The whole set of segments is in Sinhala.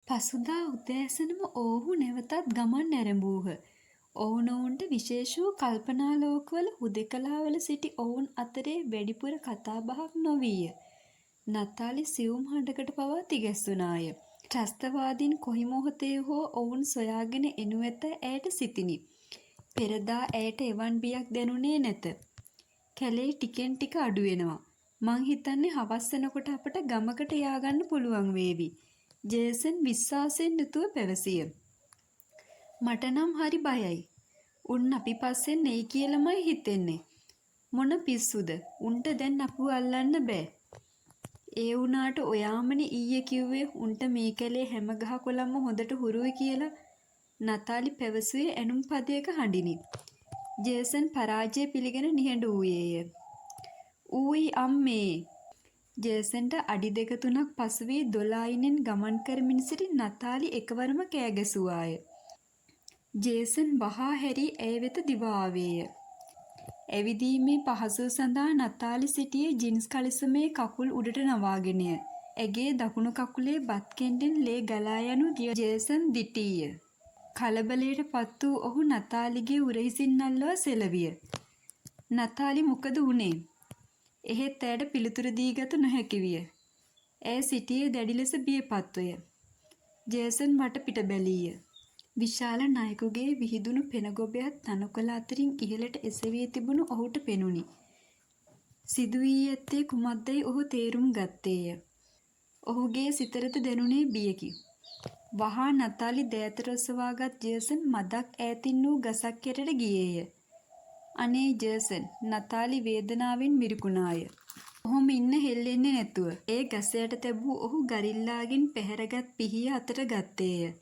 පසුදා උදෑසනම ඔවුහු නැවතත් ගමන් ඇරඹූහ. ඔවුනොවුන්ට විශේෂ වූ කල්පනාලෝකවල හුදෙකලාවල සිටි ඔවුන් අතරේ වැඩිපුර කතාබහක් නොවීය. නතාලි සියුම් හඬකට පවා තිගැස්සුනාය. ත්‍රස්තවාදීන් කොයි මොහොතේ හෝ ඔවුන් සොයාගෙන එනු ඇත ඇයට සිතිණි. පෙරදා ඇයට එවන් බියක් දැනුනේ නැත. කැලේ ටිකෙන් ටික අඩු වෙනවා. මං හිතන්නේ හවස් වෙනකොට අපට ගමකට යාගන්න පුළුවන් වේවි. ජේසන් විශ්වාසයෙන් යුතුව පැවසිය. මට නම් හරි බයයි. උන් අපි පස්සෙන් එයි කියලාමයි හිතෙන්නේ. මොන පිස්සුද? උන්ට දැන් අපව අල්ලන්න බෑ. ඒ වුණාට ඔයාමනේ ඊයේ කිව්වේ උන්ට මේ කැලේ හැම ගහ කොළන්ම හොඳට හුරුයි කියලා. නතාලි පැවසුවේ ඇනුම් පදයක හඬිනි. ජේසන් පරාජය පිළිගෙන නිහඬ වූයේය. ඌයි අම්මේ. ජේසන්ට අඩි 2-3ක් පසු වී 12 ගමන් කරමින් සිටි නතාලි එකවරම කෑ ගැසුවාය. ජේසන් වහා හැරී ඇය වෙත දිවා ආවේය. ඇවිදීමේ පහසුව සඳහා නතාලි සිටියේ ජින්ස් කලිසමේ කකුල් උඩට නවාගෙනය. ඇගේ දකුණු කකුලේ බත් කෙන්ඩෙන් ලේ ගලා යනු ජේසන් දිටීය. කලබලයට පත් වූ ඔහු නතාලිගේ උරහිසින් අල්ලවා සෙලවිය. නතාලි මොකද වුනේ? එහෙත් ඇයට පිළිතුරු දී ගත නොහැකි විය. ඇය සිටියේ දැඩි ලෙස බියපත්වය. ජේසන් වටපිට බැලීය. විශාල නයෙකුගේ විහිදුණු පෙන ගොබයක් තනකොළ අතරින් ඉහළට එසවී තිබුණු ඔහුට පෙනුනි. සිදු වී ඇත්තේ කුමක්දයි ඔහු තේරුම් ගත්තේය. ඔහුගේ සිතට දැනුනේ බියකි. වහා නතාලි දෑතට ඔසවාගත් ජේසන් මදක් ඈතින් වූ ගසක් යටට ගියේය. අනේ ජේසන්, නතාලි වේදනාවෙන් මිරිකුණාය. ඔහොම ඉන්න හෙල්ලෙන්නේ නැතුව ඒ ගස යට තැබූ ඔහු ගරිල්ලාගෙන් පැහැරගත් පිහිය අතට ගත්තේය.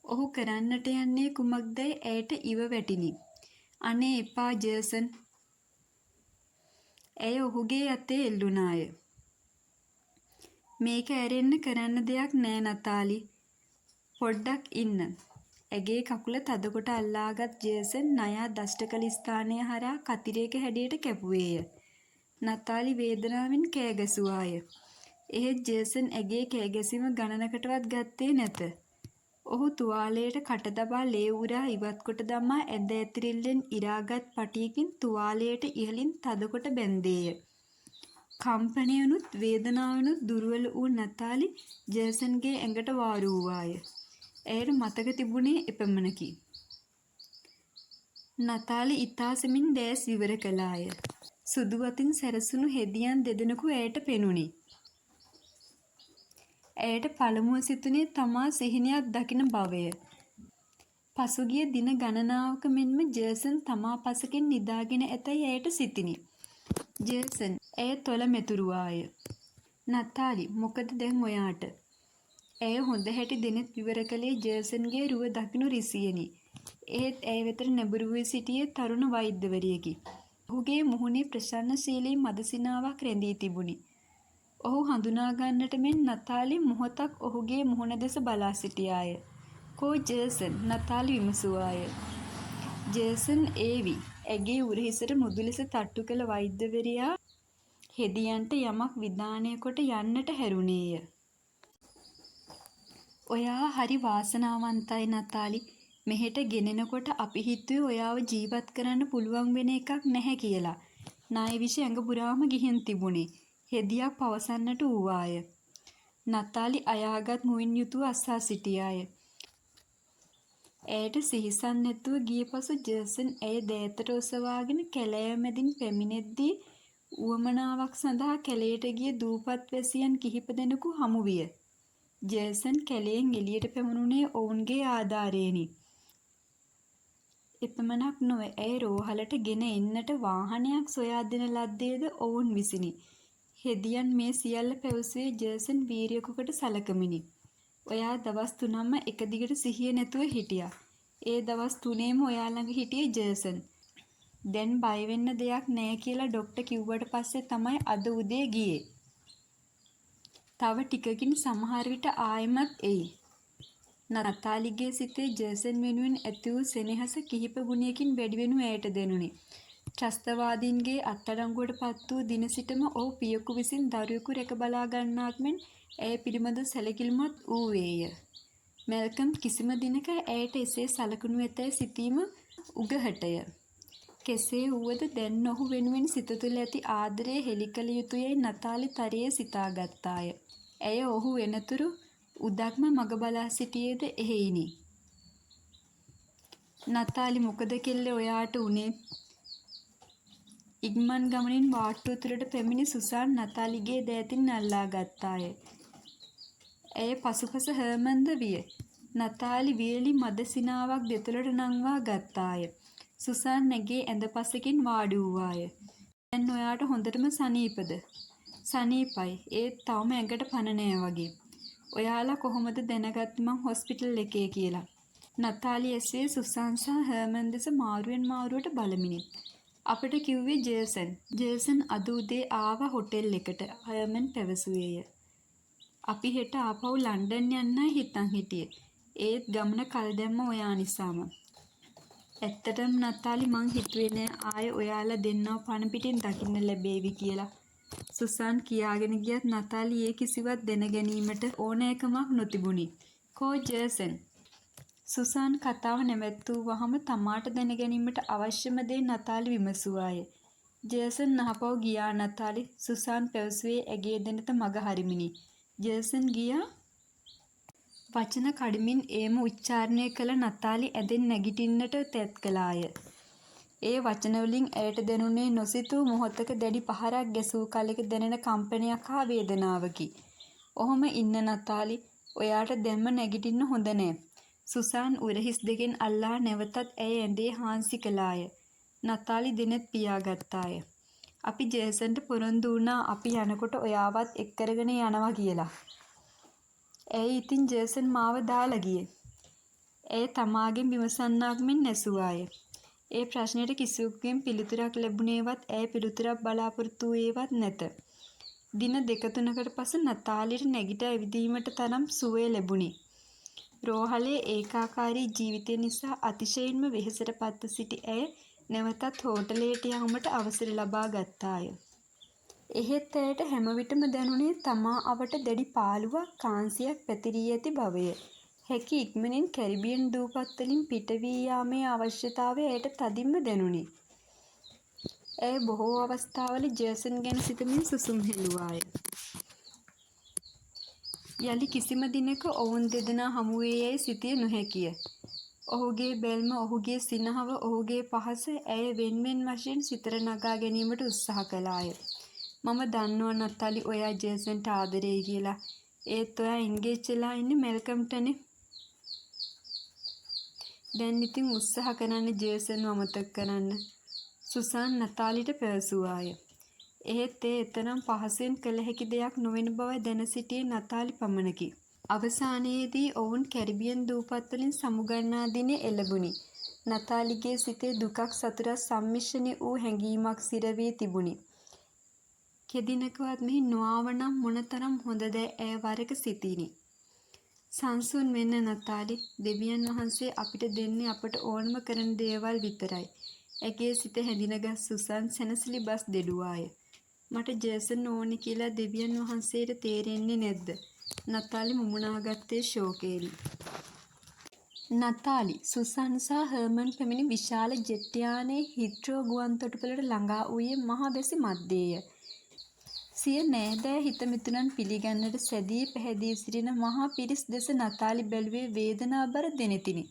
ඔහු කරන්නට යන්නේ කුමක්දයි ඇයට ඉව වැටිනි. අනේ එපා ජේසන්. ඇය ඔහුගේ අතේ එල්ලුණාය. මේක ඇරෙන්න කරන්න දෙයක් නෑ නතාලි. පොඩ්ඩක් ඉන්න. ඇගේ කකුල තදකොට අල්ලාගත් ජේසන් නයා දෂ්ට කළ ස්ථානය හරහා කතිරයක හැඩයට කැපුවේය. නතාලි වේදනාවෙන් කෑ ගැසුවාය. එහෙත් ජේසන් ඇගේ කෑ ගැසීම ගණනකටවත් ගත්තේ නැත. ඔහු තුවාලයට කට දබා ලේ උරා ඉවත් කොට දමා ඇඳ ඇතිරිල්ලෙන් ඉරාගත් පටියකින් තුවාලයට ඉහළින් තදකොට බැන්දේය. කම්පනයනුත් වේදනාවනුත් දුර්වල වූ නතාලි ජේසන්ගේ ඇඟට වාරු වූවාය. ඇයට මතක තිබුණේ එපමණකි. නතාලි ඉතාසෙමින් දැස් විවර කළාය. සුදු වතින් සැරසුණු හෙදියන් දෙදෙනෙකු ඇයට පෙනුනි. ඇයට පළමුව සිතුනේ තමා සිහිනයක් දකින බවය. පසුගිය දින ගණනාවක මෙන්ම ජේසන් තමා පසකින් නිදාගෙන ඇතැයි ඇයට සිතිනි. ජේසන්, ඇය තොල මෙතුරුවාය. නතාලි, මොකද දැන් ඔයාට? ඇය හොඳ හැටි දෙනෙත් විවර කළේ ජේසන්ගේ රුව දකිනු රිසියෙනි. එහෙත් ඇය වෙතට නැඹුරු වී සිටියේ තරුණ වෛද්‍යවරියකි. ඔහුගේ මුහුණේ ප්‍රසන්නශීලී මදසිනාවක් රැඳී තිබුණි. ඔහු හඳුනා ගන්නට මෙන් නතාලි මොහොතක් ඔහුගේ මුහුණ දෙස බලා සිටියාය. කෝ ජේසන්? නතාලි විමසුවාය. ජේසන් ඒවි. ඇගේ උරහිසට මෘදු ලෙස තට්ටු කළ වෛද්‍යවරියා හෙදියන්ට යමක් විධානය කොට යන්නට හැරුණේය. ඔයා හරි වාසනාවන්තයි නතාලි. මෙහෙට ගෙනෙනකොට අපි හිතුවේ ඔයාව ජීවත් කරන්න පුළුවන් වෙන එකක් නැහැ කියලා. ණය විෂ ඇඟ පුරාම ගිහින් තිබුණේ. හෙදියක් පවසන්නට වූවාය. නතාලි අයාගත් මුවින් යුතුව අස්සා සිටියාය. ඇයට සිහිසන් නැතුව ගිය පසු ජේසන් ඇය දෑතට ඔසවාගෙන කැලෑව මැදින් පැමිණෙද්දී උවමනාවක් සඳහා කැලයට ගිය දූපත් වැසියන් කිහිප දෙනෙකු හමු විය. ජේසන් කැලයෙන් එළියට පැමුණුනේ ඔවුන්ගේ ආධාරයෙනි. එපමණක් නොව ඇය රෝහලට ගෙන එන්නට වාහනයක් සොයා දෙන ලද්දේද ඔවුන් විසිනි. හෙදියන් මේ සියල්ල පැවසුවේ ජේසන් වීරියකකට සලකමිනි. ඔයා දවස් 3ම එක දිගට සිහිය නැතුව හිටියා. ඒ දවස් 3ේම ඔයා ළඟ හිටියේ ජේසන්. දැන් බය වෙන්න දෙයක් නෑ කියලා ડોක්ටර් කිව්වට පස්සේ තමයි අද උදේ ගියේ. තව ටිකකින් සමහර විට ආයෙමත් එයි. නතාලිගේ සිතේ ජේසන් වෙනුවෙන් ඇති වූ සෙනෙහස කිහිප ගුණයකින් වැඩි වෙනු ඇයට දැනුනි. ත්‍රස්තවාදීන්ගේ අත්අඩංගුවට පත් වූ දින සිටම ඔහු පියෙකු විසින් දරුවෙකු රැක බලා ගන්නාක් මෙන් ඇය පිළිබඳ සැලකිලිමත් වූවේය. මැල්කම් කිසිම දිනක ඇයට එසේ සලකනු ඇතැයි සිතීම උගහටය. කෙසේ වුවද දැන් ඔහු වෙනුවෙන් සිත තුළ ඇති ආදරය හෙළි කළ යුතුයැයි නතාලි තරයේ සිතාගත්තාය. ඇය ඔහු වෙනතුරු උදක්ම මග බලා සිටියේද එහෙයිනි. නතාලි මොකද කෙල්ලේ ඔයාට උනේ? ඉක්මන් ගමනින් වාට්ටුව තුළට පැමිණි සුසාන් නතාලිගේ දෑතින් අල්ලා ගත්තාය. ඇය පසුපස හර්මන්ද විය. නතාලි වියලි මද සිනාවක් දෙතුළට නංවා ගත්තාය. සුසාන් නැගේ ඇඳ පසකින් වාඩි වූවාය. දැන් ඔයාට හොඳටම සනීපද? සනීපයි. ඒත් තවම ඇඟට පණ නෑ වගේ. ඔයාලා කොහොමද දැනගත්තේ මං හොස්පිටල් එකේ කියලා? නතාලි ඇසුවේ සුසාන් සහ හර්මන් දෙස මාරුවෙන් මාරුවට බලමිනි. අපට කිව්වේ ජේසන්. ජේසන් අද උදේ ආවා හොටෙල් එකට, හර්මන් පැවසුවේය. අපි හෙට ආපහු ලන්ඩන් යන්නයි හිතන් හිටියේ. ඒත් ගමන කල් දැම්ම ඔයා නිසාම. ඇත්තටම නතාලි මං හිතුවේ නෑ ආයේ ඔයාලා දෙන්නව පණ පිටින් දකින්න ලැබේවි කියලා. සුසාන් කියාගෙන ගියත් නතාලි ඒ කිසිවක් දැන ගැනීමට ඕනෑකමක් නොතිබුණි. කෝ ජේසන්? සුසාන් කතාව නැවැත්වූ වහම තමාට දැන ගැනීමට අවශ්‍යම දේ නතාලි විමසුවාය. ජේසන් නහපව් ගියා නතාලි. සුසාන් පැවසුවේ ඇගේ දෙනත මග හරිමිනි. ජේසන් ගියා? වචන කඩමින් ඒම උච්චාරණය කළ නතාලි ඇදෙන් නැගිටින්නට තැත් කළාය. ඒ වචනවලින් ඇයට දැනුනේ නොසිතූ මොහොතක දැඩි පහරක් ගැසූ කලෙක දැනෙන කම්පනයක් හා වේදනාවකි. ඔහොම ඉන්න නතාලි, ඔයාට දැම්ම නැගිටින්න හොඳ නෑ. සුසාන් උරහිස් දෙකෙන් අල්ලා නැවතත් ඇය ඇඳේ හාන්සි කළාය. නතාලි දෙනෙත් පියාගත්තාය. අපි ජේසන්ට පොරොන්දු වුණා අපි යනකොට ඔයාවත් එක් කරගෙන යනවා කියලා. ඇයි ඉතින් ජේසන් මාව දාලා ගියේ? ඇය තමාගෙන් විමසන්නාක් මෙන් ඇසුවාය. ඒ ප්‍රශ්නයට කිසිවකුගෙන් පිළිතුරක් ලැබුණේවත් ඇය පිළිතුරක් බලාපොරොත්තු වූයේවත් නැත. දින දෙක තුනකට පසු නතාලියට නැගිට ඇවිදීමට තරම් සුවය ලැබුණි. රෝහලේ ඒකාකාරී ජීවිතය නිසා අතිශයින්ම වෙහෙසට පත්ව සිටි ඇය නැවතත් හෝටලයට යාමට අවසර ලබා ගත්තාය. එහෙත් ඇයට හැමවිටම දැනුනේ තමා අවට දැඩි පාළුවක්, කාන්සියක් පැතිරී ඇති බවය. හැකි ඉක්මනින් කැරිබියන් දූපත්වලින් පිට වී යාමේ අවශ්‍යතාවය ඇයට තදින්ම දැනුනි. ඇය බොහෝ අවස්ථාවල ජේසන් ගැන සිතමින් සුසුම් හෙළුවාය. යලි කිසිම දිනක ඔවුන් දෙදෙනා හමුවේ යැයි සිතිය නොහැකිය. ඔහුගේ බැල්ම, ඔහුගේ සිනහව, ඔහුගේ පහස ඇය වෙන්වෙන් වශයෙන් සිතට නගා ගැනීමට උත්සාහ කළාය. මම දන්නවා නතාලි ඔයා ජේසන්ට ආදරෙයි කියලා. ඒත් ඔයා එන්ගේජ් වෙලා ඉන්නේ මැල්කම්ටනේ. දැන් ඉතින් උත්සාහ කරන්න ජේසන්ව අමතක කරන්න. සුසාන් නතාලිට පැවසුවාය. එහෙත් ඒ එතරම් පහසුවෙන් කළ හැකි දෙයක් නොවන බව දැන සිටියේ නතාලි පමණකි. අවසානයේදී ඔවුන් කැරිබියන් දූපත්වලින් සමුගන්නා දිනේ එළඹුණි. නතාලිගේ සිතේ දුකක් සතුටක් සම්මිශ්‍රණය වූ හැඟීමක් සිර වී තිබුණි. කෙදිනකවත් මෙහි නොආවනම් මොනතරම් හොඳදැයි ඇය වරක සිතිනි. සංසුන් වෙන්න නතාලි, දෙවියන් වහන්සේ අපිට දෙන්නේ අපට ඕනම කරන දේවල් විතරයි. ඇගේ සිත හැඳිනගත් සුසාන් සැනසිලි බස් දෙඩුවාය. මට ජේසන් ඕනි කියලා දෙවියන් වහන්සේට තේරෙන්නේ නැද්ද? නතාලි මුමුණාගත්තේ ශෝකයෙනි. නතාලි, සුසාන් සහ හර්මන් පැමිණි විශාල ජෙට් යානයේ හිත්‍රෝ ගුවන්තොටුපළට ළඟා වූයේ මහ වැසි මැද්දේය. සිය නෑදෑ හිත මිතුරන් පිළිගන්නට සැදී පැහැදී සිටින මහා පිරිස් දෙස නතාලි බැලුවේ වේදනාබර දෙනෙතිනි.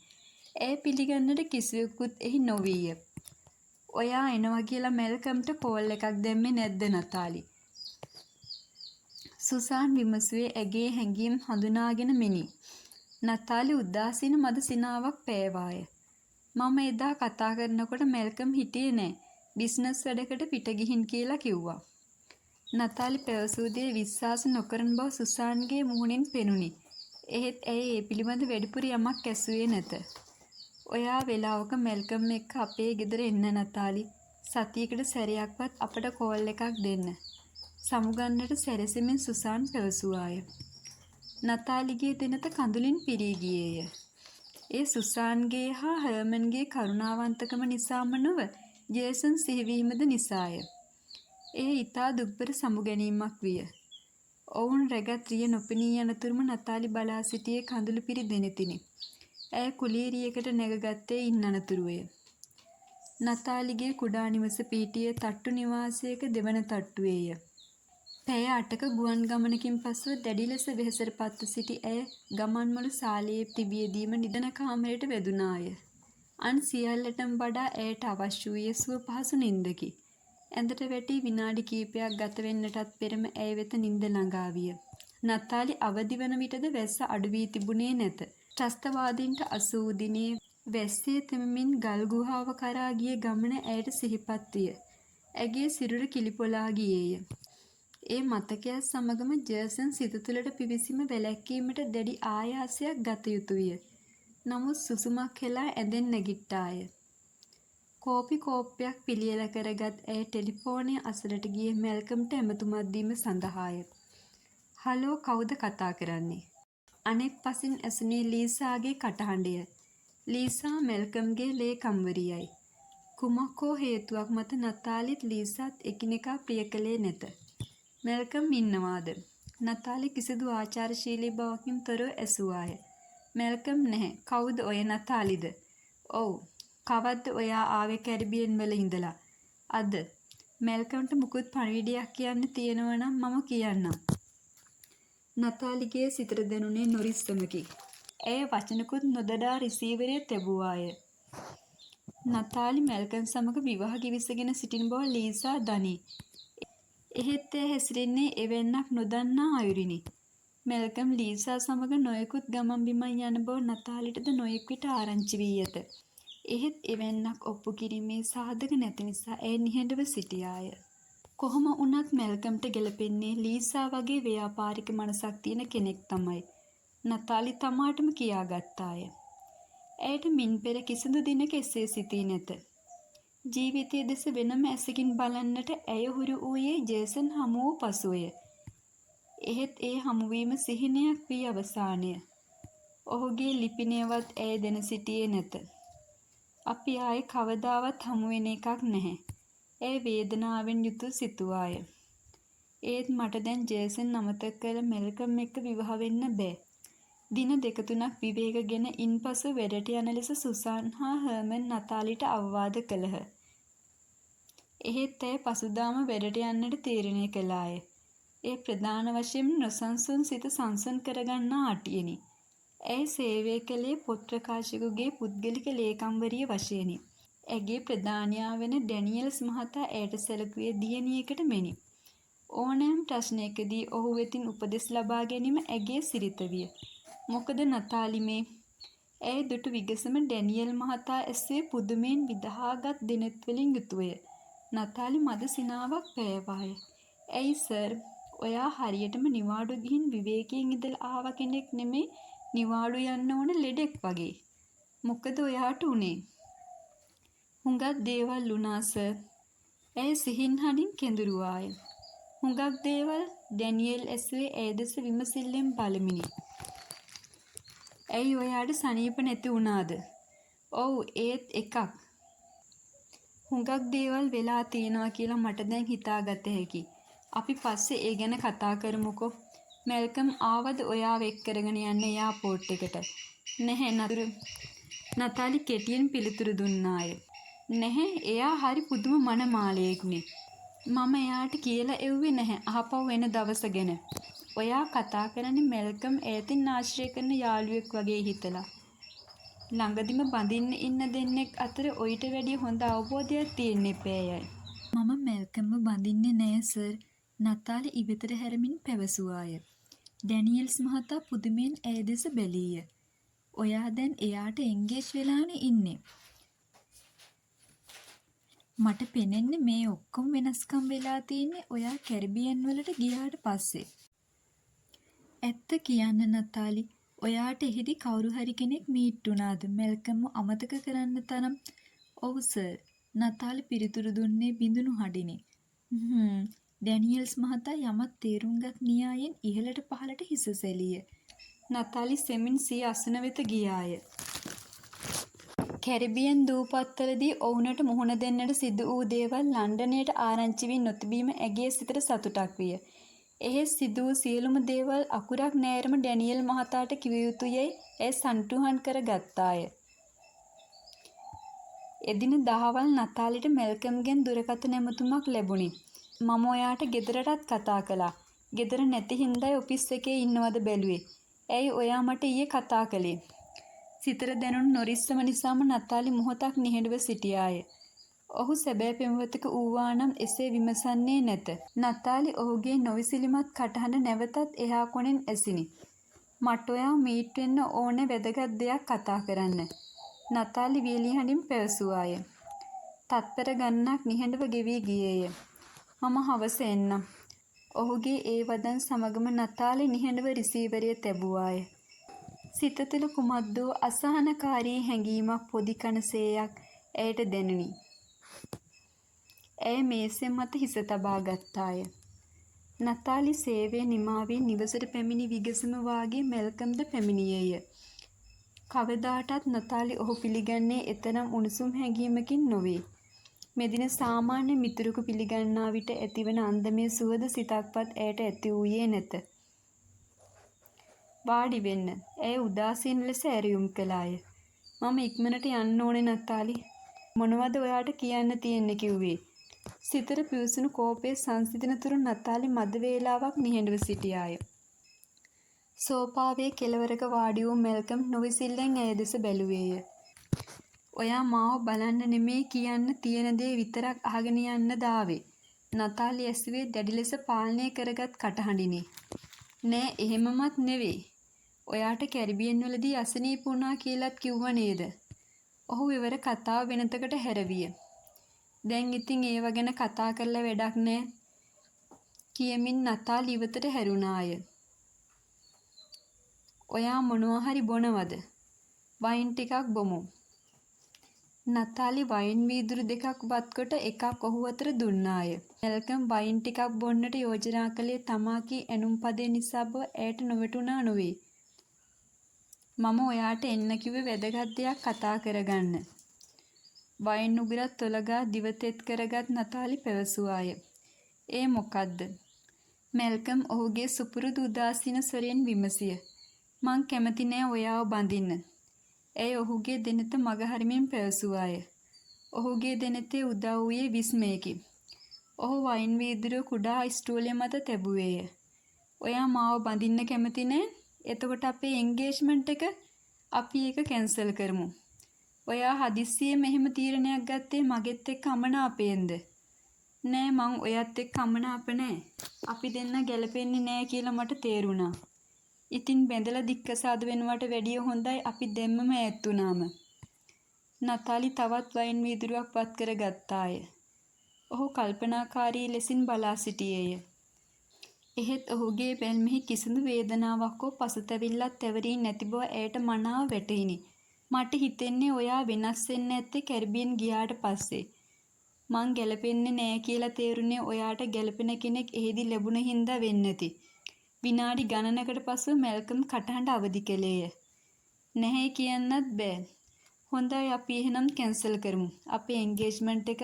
ඇය පිළිගන්නට කිසිවෙකුත් එහි නොවීය. ඔයා එනවා කියලා මැල්කම්ට කෝල් එකක් දැම්මේ නැද්ද නතාලි? සුසාන් විමසුවේ ඇගේ හැඟීම් හඳුනාගෙන මෙනි. නතාලි උදාසීන මද සිනාවක් පෑවාය. මම එදා කතා කරනකොට මැල්කම් හිටියේ නෑ. බිස්නස් වැඩකට පිට ගිහින් කියලා කිව්වා. නතාලි පැවසූ දේ විශ්වාස නොකරන බව සුසාන්ගේ මුහුණින් පෙනුනි. එහෙත් ඇය ඒ පිළිබඳ වැඩිපුර යමක් ඇසුවේ නැත. ඔයා වෙලාවක මැල්කම් එක්ක අපේ ගෙදර එන්න නතාලි. සතියකට සැරයක්වත් අපට කෝල් එකක් දෙන්න. සමුගන්නට සැරසෙමින් සුසාන් පැවසුවාය. නතාලිගේ දෙනත කඳුලින් පිරී ගියේය. ඒ සුසාන්ගේ හා හර්මන්ගේ කරුණාවන්තකම නිසාම නොව ජේසන් සිහිවීමද නිසාය. එය ඊතා දුක්බර සමුගැනීමක් විය. ඔවුන් රැගත් රිය නොපෙනී යනතුරුම නතාලි බලා සිටියේ කඳුළු පිරි දෙනෙතිනි. ඇය කුලීරියකට නැගගත්තේ ඉන් අනතුරුවය. නතාලිගේ කුඩා නිවස පිහිටියේ තට්ටු නිවාසයක දෙවන තට්ටුවේය. පැය 8ක ගුවන් ගමනකින් පසුව දැඩි ලෙස වෙහෙසට පත්ව සිටි ඇය ගමන්මළු සාලයේ තිබියදීම නිදන කාමරයට වැදුනාය. අන් සියල්ලටම වඩා ඇයට අවශ්‍ය වූයේ සුව පහසු නින්දකි. ඇඳට වැටී විනාඩි කිහිපයක් ගත වෙන්නටත් පෙරම ඇය වෙත නින්ද ළඟා විය. නතාලි අවදි වන විටද වැස්ස අඩු වී තිබුණේ නැත. ත්‍රස්තවාදීන්ට අසු වූ දිනේ වැස්සේ තෙමමින් ගල් ගුහාව කරා ගිය ගමන ඇයට සිහිපත් විය. ඇගේ සිරුර කිලිපොලා ගියේය. ඒ මතකයත් සමගම ජේසන් සිත තුළට පිවිසීම වැළැක්වීමට දැඩි ආයාසයක් ගත යුතු විය. නමුත් සුසුමක් හෙලා ඇඳෙන් නැගිට්ටාය. කෝපි කෝප්පයක් පිළියෙල කරගත් ඇය ටෙලිෆෝනය අසලට ගියේ මැල්කම්ට ඇමතුමක් දීම සඳහාය. හලෝ, කවුද කතා කරන්නේ? අනෙක් පසින් ඇසුනේ ලීසාගේ කටහඬය. ලීසා මැල්කම්ගේ ලේකම්වරියයි. කුමක් හෝ හේතුවක් මත නතාලිත් ලීසාත් එකිනෙකා ප්‍රිය කළේ නැත. මැල්කම් ඉන්නවාද? නතාලි කිසිදු ආචාරශීලී බවකින් තොරව ඇසුවාය. මැල්කම් නැහැ. කවුද ඔය නතාලිද? ඔව්. කවද්ද ඔයා ආවේ කැරිබියන් වල ඉඳලා? අද. මැල්කම්ට මුකුත් පණිවිඩයක් කියන්න තියෙනව නම් මම කියන්නම්. නතාලිගේ සිතට දැනුනේ නොරිස්සමකි. ඇය වචනකුත් නොදඩා රිසීවරය තැබුවාය. නතාලි මැල්කම් සමග විවාහ කිවිසගෙන සිටින බව ලීසා දනී. එහෙත් එය හැසිරෙන්නේ එවැන්නක් නොදන්නා අයුරිනි. මැල්කම් ලීසා සමග නොයෙකුත් ගමන් බිමන් යන බව නතාලිටද නොයෙක් විට ආරංචි වී ඇත. එහෙත් එවැන්නක් ඔප්පු කිරීමේ සාධක නැති නිසා ඇය නිහඬව සිටියාය. කොහොම වුණත් මැල්කම්ට ගැලපෙන්නේ ලීසා වගේ ව්‍යාපාරික මනසක් තියෙන කෙනෙක් තමයි. නතාලි තමාටම කියාගත්තාය. ඇයට මින් පෙර කිසිදු දිනක එසේ සිතී නැත. ජීවිතයේ දෙස වෙනම ඇසකින් බලන්නට ඇය හුරු වූයේ ජේසන් හමු වූ පසුවය. එහෙත් ඒ හමුවීම සිහිනයක් වී අවසානය. ඔහුගේ ලිපිනයවත් ඇය දැන සිටියේ නැත. අපි ආයේ කවදාවත් හමු වෙන එකක් නැහැ. ඇය වේදනාවෙන් යුතුව සිතුවාය. ඒත් මට දැන් ජේසන් අමතක කළ මැල්කම් එක්ක විවාහ වෙන්න බෑ. දින 2-3ක් විවේකගෙන ඉන්පසු වැඩට යන ලෙස සුසාන් හා හර්මන් නතාලිට අවවාද කළහ. එහෙත් ඇය පසුදාම වැඩට යන්නට තීරණය කළාය. ඒ ප්‍රධාන වශයෙන් නොසන්සුන් සිත සංසුන් කරගන්නා අටියෙනි. ඇය සේවය කළේ පොත් ප්‍රකාශකගේ පුද්ගලික ලේකම්වරිය වශයෙනි. ඇගේ ප්‍රධානියා වෙන ඩැනියල්ස් මහතා ඇයට සැලකුවේ දියණියකට මෙනි. ඕනෑම ප්‍රශ්නයකදී ඔහු වෙතින් උපදෙස් ලබා ගැනීම ඇගේ සිරිත විය. මොකද නතාලි මේ ඇය දුටු විගසම ඩැනියල් මහතා ඇස්සේ පුදුමයෙන් විදහාගත් දෙනෙත් වලින් යුතුවය. නතාලි මද සිනාවක් පෑවාය. ඇයි සර්, ඔයා හරියටම නිවාඩු ගිහින් විවේකයෙන් ඉඳලා ආව කෙනෙක් නෙමෙයි, නිවාඩු යන්න ඕන ලෙඩෙක් වගේ. මොකද ඔයාට උනේ? හුඟක් දේවල් වුණා සර්. ඇය සිහින් හඬින් කෙඳුරුවාය. හුඟක් දේවල්? ඩැනියෙල් ඇසුවේ ඇය දෙස විමසිල්ලෙන් බලමිනි. ඇයි ඔයාට සනීප නැති වුණාද? ඔව්, ඒත් එකක්. හුඟක් දේවල් වෙලා තියෙනවා කියලා මට දැන් හිතාගත හැකි. අපි පස්සේ ඒ ගැන කතා කරමුකෝ. මැල්කම් ආවද ඔයාව එක් කරගෙන යන්න එයාපෝට් එකට? නැහැ නතුරු. නතාලි කෙටියෙන් පිළිතුරු දුන්නාය. නැහැ, එයා හරි පුදුම මනමාලයෙක්නේ. මම එයාට කියලා එව්වේ නැහැ අහපව් වෙන දවස ගැන. ඔයා කතා කරන්නේ මැල්කම් ඈතින් ආශ්‍රය කරන යාළුවෙක් වගේ හිතලා. ළඟදිම බඳින්න ඉන්න දෙන්නෙක් අතර ඔයිට වැඩිය හොඳ අවබෝධයක් තියෙන්න එපෑයයි. මම මැල්කම්ව බඳින්නේ නෑ සර්. නතාලි ඉවතට හැරමින් පැවසුවාය. ඩැනියල්ස් මහතා පුදුමයෙන් ඇය දෙස බැලීය. ඔයා දැන් එයාට එන්ගේජ් වෙලානේ ඉන්නේ. මට පෙනෙන්නේ මේ ඔක්කොම වෙනස්කම් වෙලා තියෙන්නේ ඔයා කැරිබියන් වලට ගියාට පස්සේ. ඇත්ත කියන්න නතාලි, ඔයාට එහිදී කවුරු හරි කෙනෙක් මීට් වුණාද? මැල්කම්ව අමතක කරන්න තරම්? ඔව් සර්. නතාලි පිළිතුරු දුන්නේ බිඳුණු හඬිනි. ඩැනියල්ස් මහතා යමක් තේරුම්ගත් න්‍යායෙන් ඉහළට පහළට හිස සැලීය. නතාලි සෙමින් සිය අසන වෙත ගියාය. කැරිබියන් දූපත්වලදී ඔවුනට මුහුණ දෙන්නට සිදු වූ දේවල් ලන්ඩනයට ආරංචි වී නොතිබීම ඇගේ සිතට සතුටක් විය. එහෙත් සිදු වූ සියලුම දේවල් අකුරක් නෑරම ඩැනියල් මහතාට කිව යුතුයැයි ඇය සන්ටුහන් කර ගත්තාය. එදින දහවල් නතාලිට මැල්කම්ගෙන් දුරකථන ඇමතුමක් ලැබුණි. මම ඔයාට ගෙදරටත් කතා කළා. ගෙදර නැති හින්දයි ඔෆිස් එකේ ඉන්නවද බැලුවේ. ඇයි ඔයා මට ඊයේ කතා කළේ? සිතට දැනුණු නොරිස්සම නිසාම නතාලි මොහොතක් නිහඬව සිටියාය. ඔහු සැබෑ පෙම්වතෙකු වූවා නම් එසේ විමසන්නේ නැත. නතාලි ඔහුගේ නොවිසිලිමත් කටහඬ නැවතත් එහා කොනෙන් ඇසිනි. මට ඔයා මීට් වෙන්න ඕනේ වැදගත් දෙයක් කතා කරන්න. නතාලි වියලිහඬින් පැවසුවාය. තත්පර ගණනක් නිහඬව ගෙවී ගියේය. මම හවස එන්නම්. ඔහුගේ ඒ වදන් සමගම නතාලි නිහඬව රිසීවරය තැබුවාය. සිත තුළ කුමක්දෝ අසහනකාරී හැඟීමක් පොදි කනසේයක් ඇයට දැනුනි. ඇය මේසෙ මත හිස තබා ගත්තාය. නතාලි සේවය නිමා වී නිවසට පැමිණි විගසම වාගේ මැල්කම්ද පැමිණියේය. කවදාටත් නතාලි ඔහු පිළිගන්නේ එතරම් උණුසුම් හැඟීමකින් නොවේ. මෙදින සාමාන්‍ය මිතුරෙකු පිළිගන්නා විට ඇතිවන අන්දමේ සුවද සිතක්වත් ඇයට ඇති වූයේ නැත. වාඩි වෙන්න. ඇය උදාසීන ලෙස ඇරයුම් කළාය. මම ඉක්මනට යන්න ඕනේ නතාලි. මොනවද ඔයාට කියන්න තියෙන්නේ කිව්වේ? සිතට පිවිසුණු කෝපයේ සංසිඳන තුරු නතාලි මද වේලාවක් නිහඬව සිටියාය. සෝපාවේ කෙළවරක වාඩි වූ මැල්කම් නොවිසිල්ලෙන් ඇය දෙස බැලුවේය. ඔයා මාව බලන්න නෙමේ කියන්න තියෙන දේ විතරක් අහගෙන යන්න දාවේ. නතාලි ඇසුවේ දැඩි ලෙස පාලනය කරගත් කටහඬිනි. නෑ එහෙමමත් නෙවෙයි. ඔයාට කැරිබියන් වලදී අසනීප වුණා කියලාත් කිව්ව නේද? ඔහු ඉවර කතාව වෙනතකට හැරවිය. දැන් ඉතින් ඒව ගැන කතා කරලා වැඩක් නෑ කියමින් නතාලි ඉවතට හැරුණාය. ඔයා මොනවා හරි බොනවද? වයින් ටිකක් බොමු. නතාලි වයින් වීදුරු දෙකක් වත්කොට එකක් ඔහු අතර දුන්නාය. මැල්කම් වයින් ටිකක් බොන්නට යෝජනා කළේ තමා කී ඇනුම් පදේ නිසා බව ඇයට නොවැටුණා නොවේ. මම ඔයාට එන්න කිව්වේ වැදගත් දෙයක් කතා කරගන්න. වයින් උගුරත් තොලගා දිව තෙත් කරගත් නතාලි පැවසුවාය. ඒ මොකද්ද? මැල්කම් ඔහුගේ සුපුරුදු උදාසීන ස්වරයෙන් විමසිය. මං කැමති නෑ ඔයාව බඳින්න. ඇය ඔහුගේ දෙනත මගහරිමින් පැවසුවාය. ඔහුගේ දෙනතේ උදා වූයේ විස්මයකි. ඔහු වයින් වීදුරුව කුඩා ස්ටූලය මත තැබුවේය. ඔයා මාව බඳින්න කැමති නෑ? එතකොට අපේ එන්ගේජ්මන්ට් එක අපි ඒක කැන්සල් කරමු. ඔයා හදිස්සියෙම එහෙම තීරණයක් ගත්තේ මගෙත් එක්ක අමනාපයෙන්ද? නෑ මං ඔයත් එක්ක අමනාප නෑ. අපි දෙන්න ගැලපෙන්නේ නෑ කියලා මට තේරුණා. ඉතින් බැඳලා දික්කසාද වෙනවට වැඩිය හොඳයි අපි දෙන්නම ඈත් වුණාම. නතාලි තවත් වයින් වීදුරුවක් වත් කර ගත්තාය. ඔහු කල්පනාකාරී ලෙසින් බලා සිටියේය. එහෙත් ඔහුගේ බැල්මෙහි කිසිදු වේදනාවක් හෝ පසුතැවිල්ලක් තැවරී නැති බව ඇයට මනාව වැටහිනි. මට හිතෙන්නේ ඔයා වෙනස් වෙන්න ඇත්තේ කැරිබියන් ගියාට පස්සේ. මං ගැලපෙන්නේ නෑ කියලා තේරුනේ ඔයාට ගැලපෙන කෙනෙක් එහෙදි ලැබුණ හින්දා වෙන්නැති. විනාඩි ගණනකට පසුව මැල්කම් කටහඬ අවදි කළේය. නැහැ කියන්නත් බෑ. හොඳයි අපි එහෙනම් කැන්සල් කරමු. අපේ එන්ගේජ්මන්ට් එක.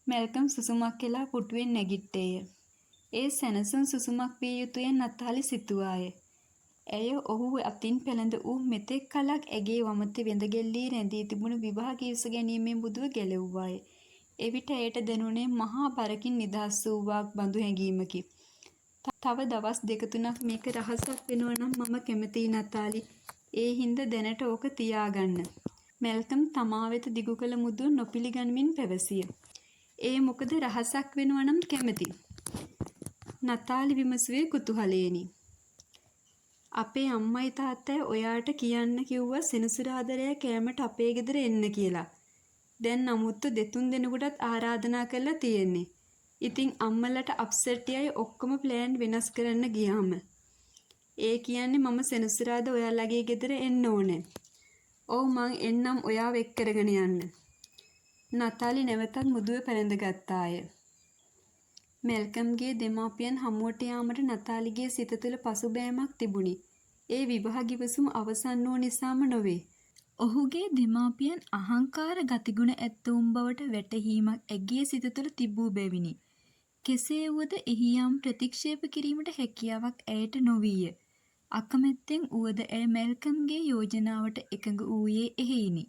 මැල්කම් සුසුමක් කියලා පුටුවෙන් නැගිට්ටේය. ඒ සැනසුම් සුසුමක් විය යුතුය නතාලි සිතුවාය. ඇය ඔහු අතින් පෙළඳ වූ මෙතෙක් කලක් ඇගේ වමතේ වෙඳගෙල්ලී රැඳී තිබුණු විවාහ කිවිස ගැනීමේ බුදුව ගැලෙව්වාය. එවිට ඇයට දැනුනේ මහා බරකින් නිදහස් වූවාක් බඳු හැඟීමකි. තව දවස් දෙක තුනක් මේක රහසක් වෙනවා නම් මම කැමතියි නතාලි. ඒ හින්දා දැනට ඕක තියාගන්න. මැල්කම් තමා වෙත දිගු කළ මුදුව නොපිළිගනිමින් පැවසිය. ඒ මොකද රහසක් වෙනවා නම් කැමති. නතාලි විමසුවේ කුතුහලයෙනි. අපේ අම්මයි තාත්තයි ඔයාට කියන්න කිව්වා සෙනසුරාදා කෑමට අපේ ගෙදර එන්න කියලා. දැන් නමුත් දෙතුන් දෙනෙකුටත් ආරාධනා කරලා තියෙන්නේ. ඉතින් අම්මලට අප්සෙට් යයි ඔක්කොම ප්ලෑන් වෙනස් කරන්න ගියාම. ඒ කියන්නේ මම සෙනසුරාදා ඔයාලගේ ගෙදර එන්න ඕනේ. ඔව් මං එන්නම් ඔයාව එක් කරගෙන යන්න. නතාලි නැවතත් මුදුවේ පැලඳ ගත්තාය. මැල්කම්ගේ දෙමාපියන් හමුවට යාමට නතාලිගේ සිත තුළ පසුබෑමක් තිබුණි. ඒ විවාහ ගිවිසුම අවසන් වූ නිසාම නොවේ. ඔහුගේ දෙමාපියන් අහංකාර ගතිගුණ ඇත්තවුන් බවට වැටහීමක් ඇගේ සිත තුළ තිබූ බැවිනි. කෙසේ වුවද එහි යම් ප්‍රතික්ෂේප කිරීමට හැකියාවක් ඇයට නොවීය. අකමැත්තෙන් වුවද ඇය මැල්කම්ගේ යෝජනාවට එකඟ වූයේ එහෙයිනි.